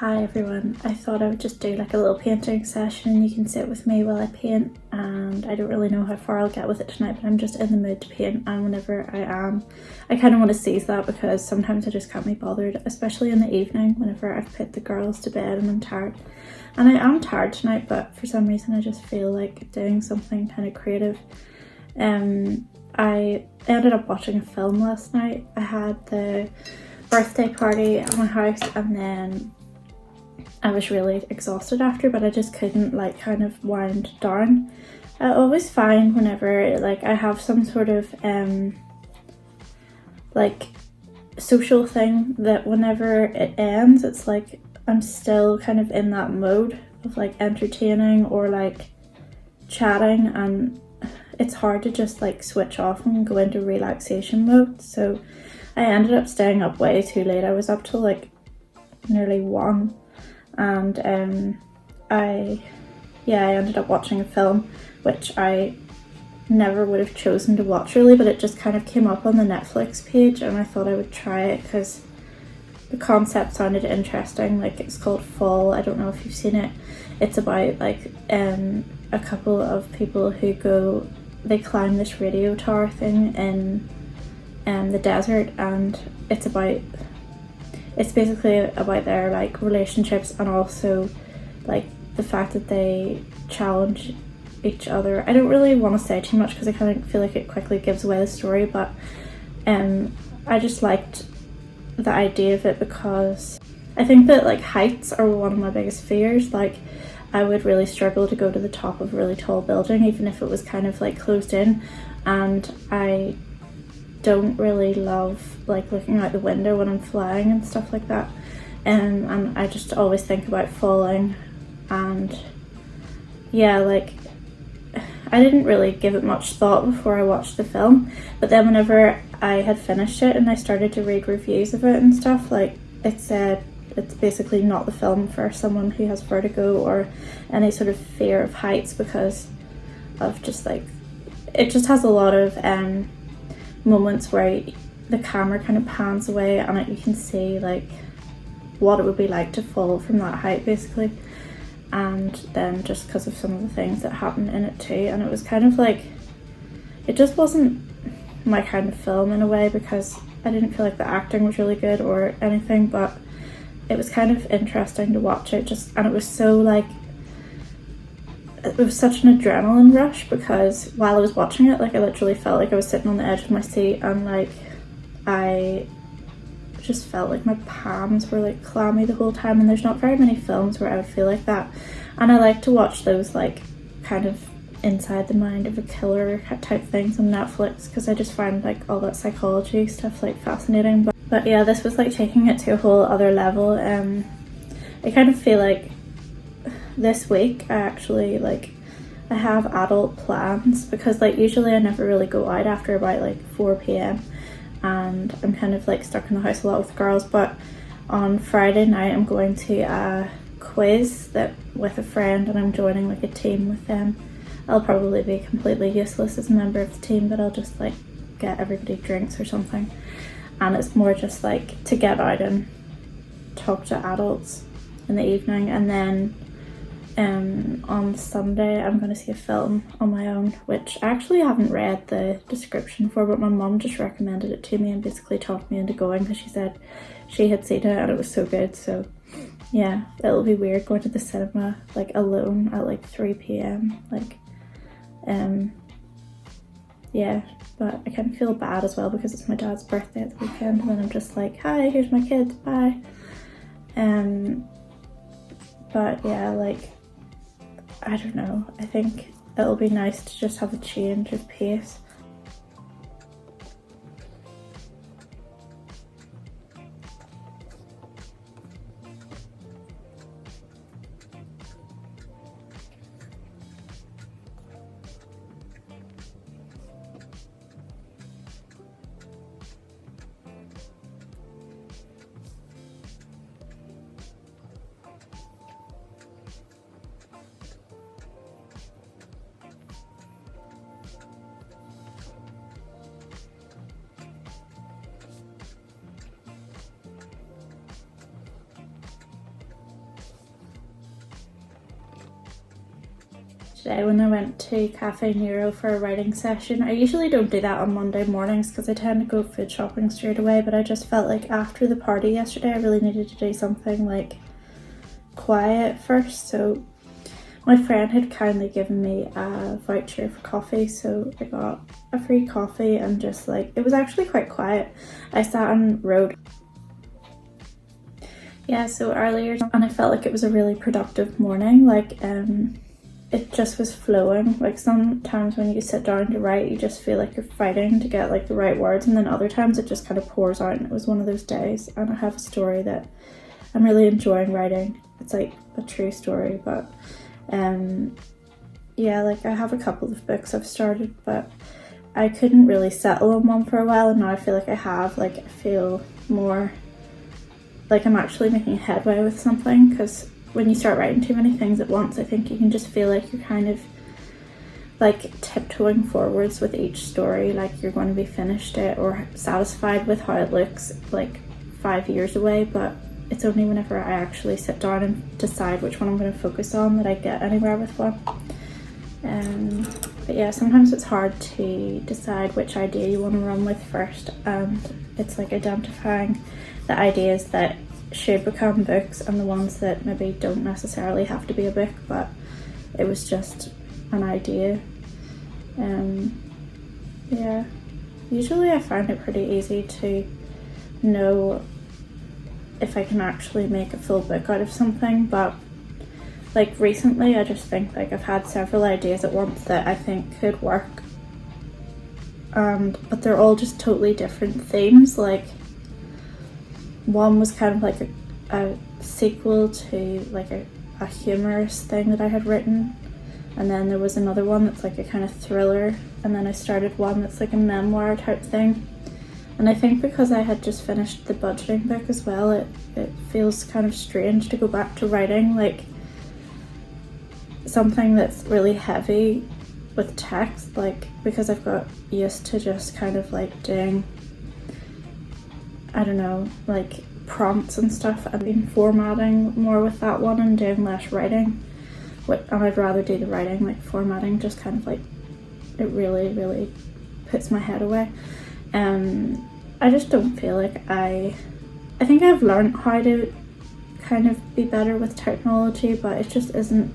Hi everyone, I thought I would just do like a little painting session and you can sit with me while I paint, and I don't really know how far I'll get with it tonight, but I'm just in the mood to paint, and whenever I am, I kind of want to seize that because sometimes I just can't be bothered, especially in the evening whenever I've put the girls to bed and I'm tired. And I am tired tonight, but for some reason I just feel like doing something kind of creative. I ended up watching a film last night. I had the birthday party at my house and then I was really exhausted after, but I just couldn't like kind of wind down. I always find whenever like I have some sort of like social thing that whenever it ends, it's like I'm still kind of in that mode of like entertaining or like chatting, and it's hard to just like switch off and go into relaxation mode. So I ended up staying up way too late. I was up till like nearly 1, and I ended up watching a film which I never would have chosen to watch really, but it just kind of came up on the Netflix page and I thought I would try it because the concept sounded interesting. Like, it's called Fall. I don't know if you've seen it. It's about like a couple of people who they climb this radio tower thing in the desert, and it's basically about their like relationships and also like the fact that they challenge each other. I don't really want to say too much because I kind of feel like it quickly gives away the story, but I just liked the idea of it because I think that like heights are one of my biggest fears. Like, I would really struggle to go to the top of a really tall building even if it was kind of like closed in, and I don't really love like looking out the window when I'm flying and stuff like that, and I just always think about falling. And yeah, like I didn't really give it much thought before I watched the film, but then whenever I had finished it and I started to read reviews of it and stuff, like it said it's basically not the film for someone who has vertigo or any sort of fear of heights, because of just like it just has a lot of moments where the camera kind of pans away and you can see like what it would be like to fall from that height basically, and then just because of some of the things that happen in it too. And it was kind of like, it just wasn't my kind of film in a way because I didn't feel like the acting was really good or anything, but it was kind of interesting to watch it just, and it was so like, it was such an adrenaline rush because while I was watching it, like I literally felt like I was sitting on the edge of my seat, and like I just felt like my palms were like clammy the whole time, and there's not very many films where I would feel like that, and I like to watch those like kind of inside the mind of a killer type things on Netflix because I just find like all that psychology stuff like fascinating. But yeah, this was like taking it to a whole other level. I kind of feel like this week I actually like I have adult plans because like usually I never really go out after about like 4 p.m. and I'm kind of like stuck in the house a lot with the girls, but on Friday night I'm going to a quiz that with a friend and I'm joining like a team with them. I'll probably be completely useless as a member of the team, but I'll just like get everybody drinks or something, and it's more just like to get out and talk to adults in the evening. And then on Sunday I'm going to see a film on my own, which I actually haven't read the description for, but my mum just recommended it to me and basically talked me into going because she said she had seen it and it was so good. So yeah, it'll be weird going to the cinema like alone at like 3 p.m. like yeah, but I kind of feel bad as well because it's my dad's birthday at the weekend, and then I'm just like, hi, here's my kids, bye. But yeah, like I don't know, I think it'll be nice to just have a change of pace. today when I went to Cafe Nero for a writing session. I usually don't do that on Monday mornings because I tend to go food shopping straight away, but I just felt like after the party yesterday I really needed to do something like quiet first. So my friend had kindly given me a voucher for coffee, so I got a free coffee and just like, it was actually quite quiet. I sat and wrote. Yeah, so earlier, and I felt like it was a really productive morning. Like it just was flowing. Like sometimes when you sit down to write, you just feel like you're fighting to get like the right words, and then other times it just kind of pours out, and it was one of those days. And I have a story that I'm really enjoying writing. It's like a true story, but yeah, like I have a couple of books I've started, but I couldn't really settle on one for a while, and now I feel like I have. Like I feel more like I'm actually making headway with something, because when you start writing too many things at once, I think you can just feel like you're kind of like tiptoeing forwards with each story, like you're going to be finished it or satisfied with how it looks like 5 years away, but it's only whenever I actually sit down and decide which one I'm going to focus on that I get anywhere with one. But yeah, sometimes it's hard to decide which idea you want to run with first, and it's like identifying the ideas that should become books and the ones that maybe don't necessarily have to be a book, but it was just an idea. Yeah, usually I find it pretty easy to know if I can actually make a full book out of something, but like recently I just think like I've had several ideas at once that I think could work, but they're all just totally different themes. Like one was kind of like a sequel to like a humorous thing that I had written, and then there was another one that's like a kind of thriller, and then I started one that's like a memoir type thing. And I think because I had just finished the budgeting book as well, it feels kind of strange to go back to writing like something that's really heavy with text, like because I've got used to just kind of like doing, I don't know, like prompts and stuff. I've been formatting more with that one and doing less writing, and I'd rather do the writing. Like formatting just kind of like, it really puts my head away. I just don't feel like I think I've learned how to kind of be better with technology, but it just isn't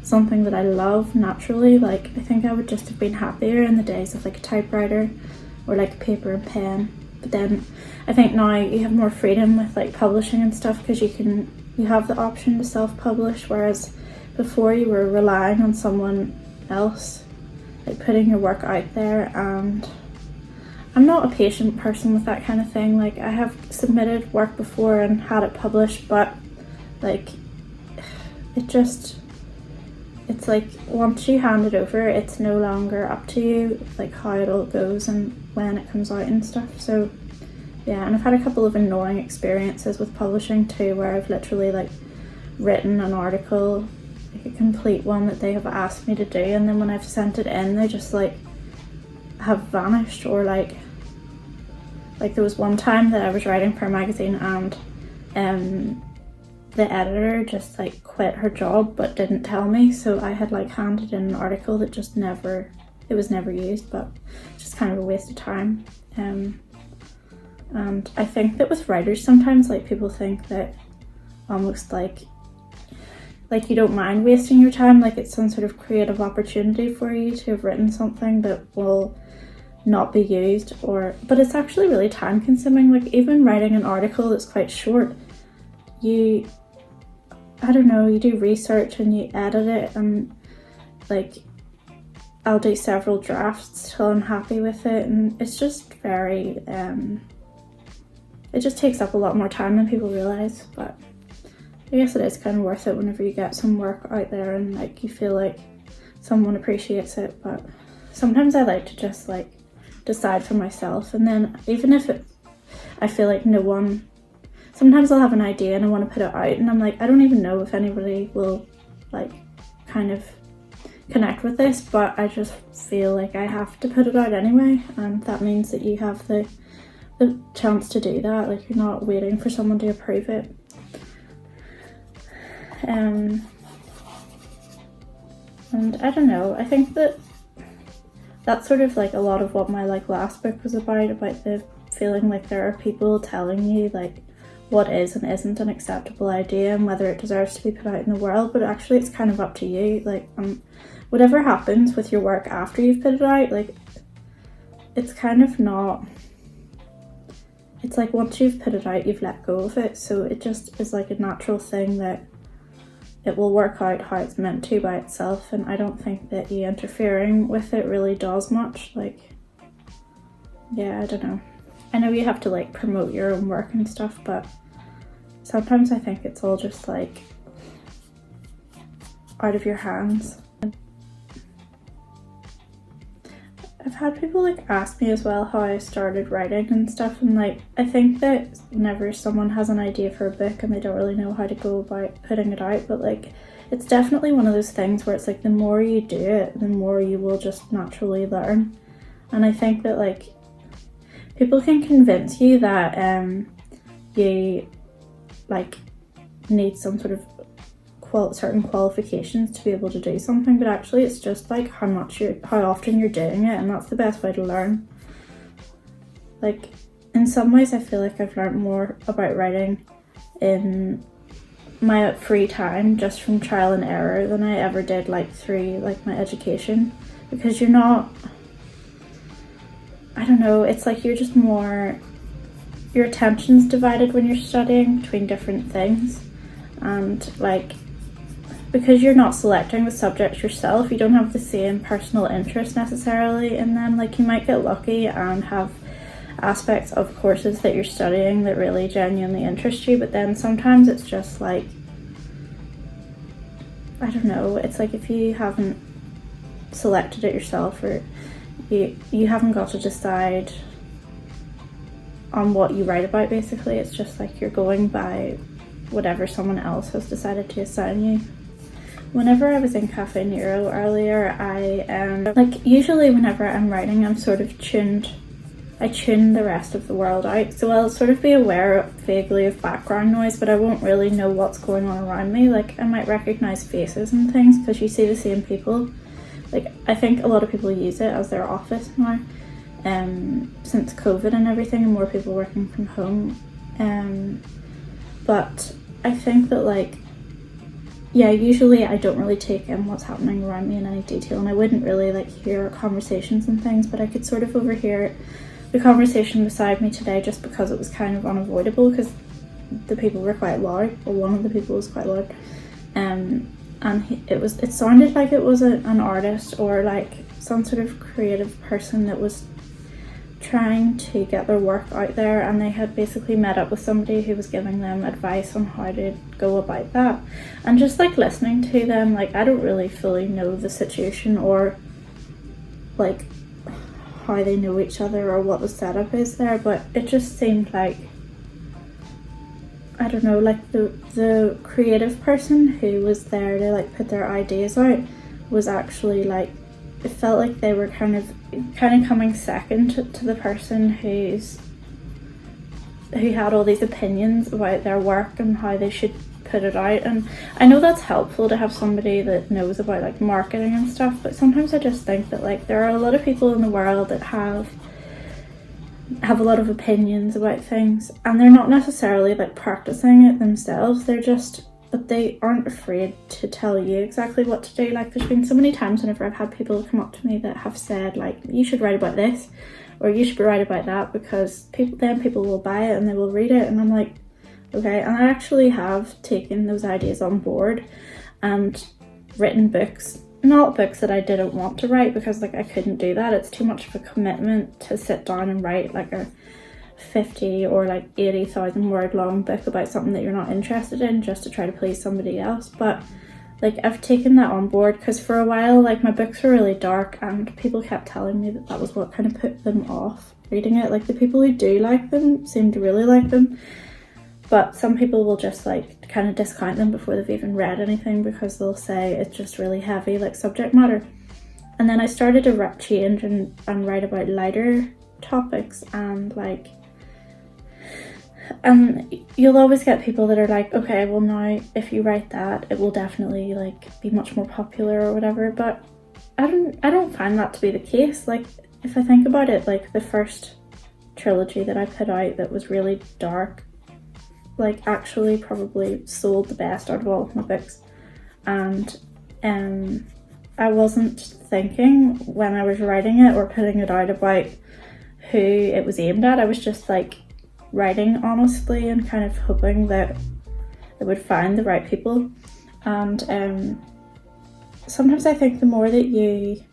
something that I love naturally. Like I think I would just have been happier in the days of like a typewriter or like paper and pen. But then I think now you have more freedom with like publishing and stuff, because you have the option to self-publish, whereas before you were relying on someone else, like putting your work out there. And I'm not a patient person with that kind of thing. Like I have submitted work before and had it published, but like it's like once you hand it over, it's no longer up to you like how it all goes and when it comes out and stuff. So yeah, and I've had a couple of annoying experiences with publishing too, where I've literally like written an article, like a complete one that they have asked me to do, and then when I've sent it in, they just like have vanished. Or like there was one time that I was writing for a magazine, and the editor just like quit her job but didn't tell me, so I had like handed in an article that just never used, but just kind of a waste of time. And I think that with writers sometimes like people think that almost like you don't mind wasting your time, like it's some sort of creative opportunity for you to have written something that will not be used, but it's actually really time consuming. Like even writing an article that's quite short, you do research and you edit it, and like I'll do several drafts till I'm happy with it, and it's just very it just takes up a lot more time than people realise. But I guess it is kind of worth it whenever you get some work out there and like you feel like someone appreciates it. But sometimes I like to just like decide for myself, and then even if I feel like no one, sometimes I'll have an idea and I want to put it out, and I'm like, I don't even know if anybody will like kind of connect with this, but I just feel like I have to put it out anyway, and that means that you have the chance to do that. Like you're not waiting for someone to approve it. And I don't know, I think that that's sort of like a lot of what my like last book was about the feeling like there are people telling you like what is and isn't an acceptable idea and whether it deserves to be put out in the world, but actually it's kind of up to you. Like whatever happens with your work after you've put it out, like it's kind of not, it's like once you've put it out you've let go of it, so it just is like a natural thing that it will work out how it's meant to by itself, and I don't think that you interfering with it really does much. Like, yeah, I don't know. I know you have to like promote your own work and stuff, but sometimes I think it's all just like out of your hands. I've had people like ask me as well how I started writing and stuff, and like I think that whenever someone has an idea for a book and they don't really know how to go about putting it out, but like it's definitely one of those things where it's like the more you do it, the more you will just naturally learn. And I think that like people can convince you that you like need some sort of certain qualifications to be able to do something, but actually it's just like how often you're doing it, and that's the best way to learn. Like in some ways I feel like I've learned more about writing in my free time just from trial and error than I ever did like through like my education, because you're not, I don't know, it's like you're just more, your attention's divided when you're studying between different things, and like because you're not selecting the subjects yourself, you don't have the same personal interest necessarily in them. Like you might get lucky and have aspects of courses that you're studying that really genuinely interest you, but then sometimes it's just like, I don't know, it's like if you haven't selected it yourself, or you haven't got to decide on what you write about, basically. It's just like you're going by whatever someone else has decided to assign you. Whenever I was in Cafe Nero earlier, I like usually whenever I'm writing I'm sort of I tune the rest of the world out, so I'll sort of be aware vaguely of background noise, but I won't really know what's going on around me. Like I might recognize faces and things because you see the same people. Like I think a lot of people use it as their office now, since COVID and everything, and more people working from home. But I think that like, yeah, usually I don't really take in what's happening around me in any detail, and I wouldn't really like hear conversations and things, but I could sort of overhear the conversation beside me today just because it was kind of unavoidable, because the people were quite loud, or one of the people was quite loud, and it sounded like it was an artist or like some sort of creative person that was trying to get their work out there, and they had basically met up with somebody who was giving them advice on how to go about that. And just like listening to them, like I don't really fully know the situation or like how they know each other or what the setup is there, but it just seemed like, I don't know, like the creative person who was there to like put their ideas out was actually like, it felt like they were kind of coming second to the person who had all these opinions about their work and how they should put it out. And I know that's helpful to have somebody that knows about like marketing and stuff, but sometimes I just think that like there are a lot of people in the world that have a lot of opinions about things, and they're not necessarily like practicing it themselves, but they aren't afraid to tell you exactly what to do. Like there's been so many times whenever I've had people come up to me that have said like, you should write about this, or you should write about that, because people will buy it and they will read it, and I'm like, okay. And I actually have taken those ideas on board and written books, not books that I didn't want to write, because like I couldn't do that. It's too much of a commitment to sit down and write like a 50 or like 80,000 word long book about something that you're not interested in just to try to please somebody else. But like I've taken that on board, because for a while like my books were really dark and people kept telling me that was what kind of put them off reading it. Like the people who do like them seem to really like them, but some people will just like kind of discount them before they've even read anything, because they'll say it's just really heavy like subject matter. And then I started to change and write about lighter topics, and like And you'll always get people that are like, okay, well now if you write that, it will definitely like be much more popular or whatever. But I don't find that to be the case. Like, if I think about it, like the first trilogy that I put out that was really dark, like actually probably sold the best out of all of my books. And I wasn't thinking when I was writing it or putting it out about who it was aimed at. I was just like writing honestly and kind of hoping that it would find the right people. And sometimes I think the more that you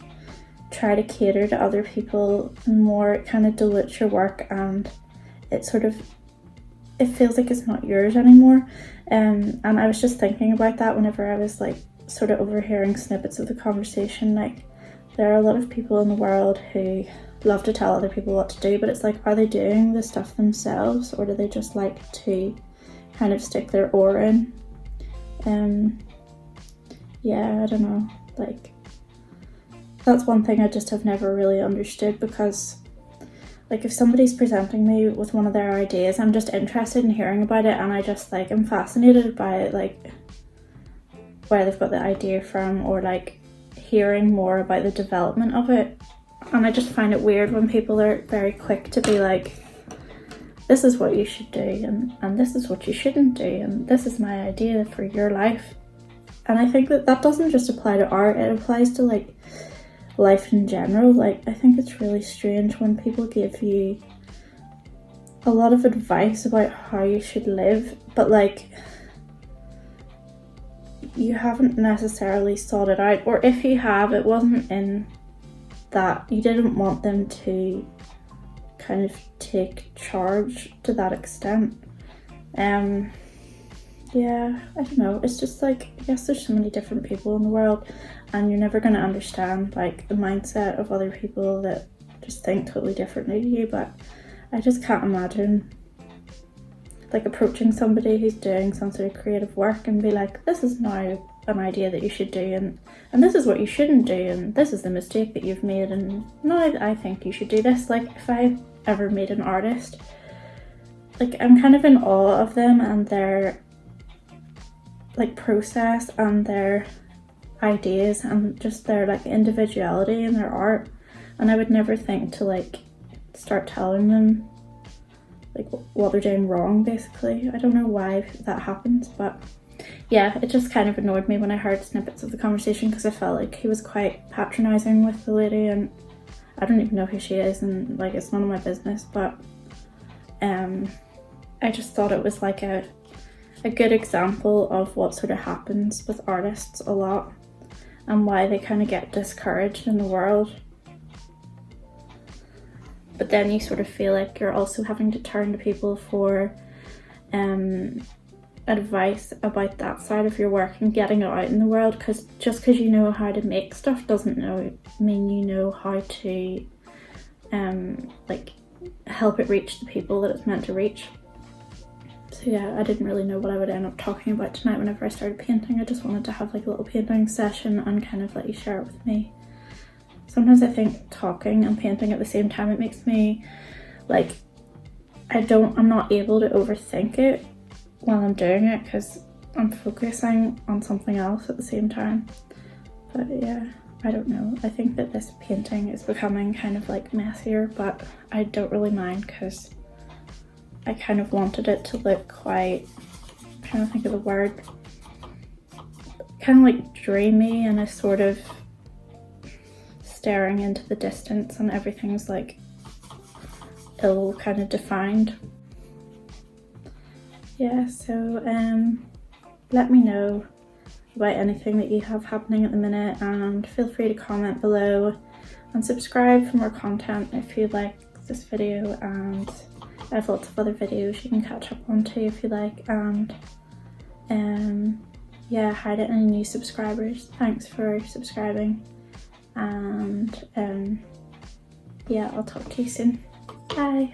try to cater to other people, the more it kind of dilutes your work, and it feels like it's not yours anymore. And I was just thinking about that whenever I was like sort of overhearing snippets of the conversation. Like, there are a lot of people in the world who love to tell other people what to do, but it's like, are they doing the stuff themselves, or do they just like to kind of stick their oar in? Yeah, I don't know, like that's one thing I just have never really understood, because like if somebody's presenting me with one of their ideas, I'm just interested in hearing about it, and I just like I'm fascinated by it, like where they've got the idea from, or like hearing more about the development of it. And I just find it weird when people are very quick to be like, this is what you should do, and this is what you shouldn't do, and this is my idea for your life. And I think that doesn't just apply to art, it applies to like life in general. Like, I think it's really strange when people give you a lot of advice about how you should live, but like you haven't necessarily sought it out, or if you have, it wasn't in that you didn't want them to kind of take charge to that extent. Yeah, I don't know, it's just like, I guess there's so many different people in the world, and you're never going to understand like the mindset of other people that just think totally differently to you. But I just can't imagine like approaching somebody who's doing some sort of creative work and be like, this is now an idea that you should do, and this is what you shouldn't do, and this is the mistake that you've made, and now I think you should do this. Like, if I ever made an artist, like I'm kind of in awe of them and their like process and their ideas and just their like individuality in their art, and I would never think to like start telling them like what they're doing wrong, basically. I don't know why that happens, but yeah, it just kind of annoyed me when I heard snippets of the conversation, because I felt like he was quite patronising with the lady, and I don't even know who she is, and like it's none of my business. But I just thought it was like a good example of what sort of happens with artists a lot, and why they kind of get discouraged in the world. But then you sort of feel like you're also having to turn to people for advice about that side of your work and getting it out in the world, because just because you know how to make stuff doesn't mean you know how to like help it reach the people that it's meant to reach. So yeah, I didn't really know what I would end up talking about tonight whenever I started painting. I just wanted to have like a little painting session and kind of let you share it with me. Sometimes I think talking and painting at the same time, it makes me like, I'm not able to overthink it while I'm doing it, because I'm focusing on something else at the same time. But yeah, I don't know. I think that this painting is becoming kind of like messier, but I don't really mind, because I kind of wanted it to look quite, I'm trying to think of the word, kind of like dreamy, and a sort of staring into the distance, and everything's like ill kind of defined. Yeah, so let me know about anything that you have happening at the minute, and feel free to comment below and subscribe for more content if you like this video, and I have lots of other videos you can catch up on too if you like. And yeah, hi to any new subscribers, thanks for subscribing, and yeah, I'll talk to you soon. Bye.